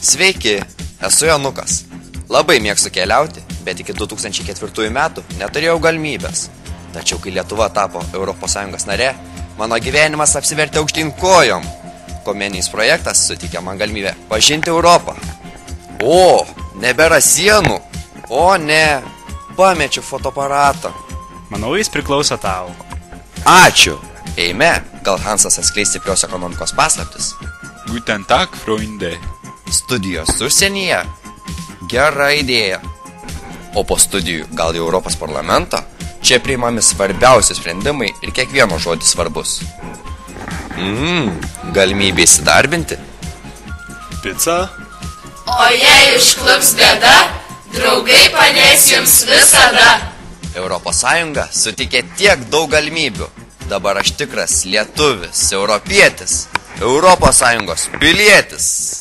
Sveiki, esu Jonukas. Labai mėgstu keliauti, bet iki 2004 metų neturėjau galimybės. Tačiau, kai Lietuva tapo ES nare, mano gyvenimas apsivertė aukštyn kojom. Komeninis projektas suteikė man galimybę pažinti Europą. O, nebėra sienų. O, ne, pamečiau fotoaparatą. Manau, jis priklauso tau. Ačiū. Eime, gal Hansas atskleis stiprios ekonomikos paslaptis. Guten Tag, Freunde. Studijos užsienyje? Gera idėja. O po studijų gal į Europos parlamentą? Čia priimami svarbiausi sprendimai ir kiekvieno žodis svarbus. Galimybė įsidarbinti? Pica? O jei užklups bėda, draugai padės jums visada. ES suteikė tiek daug galimybių. Dabar aš tikras lietuvis, europietis, ES pilietis.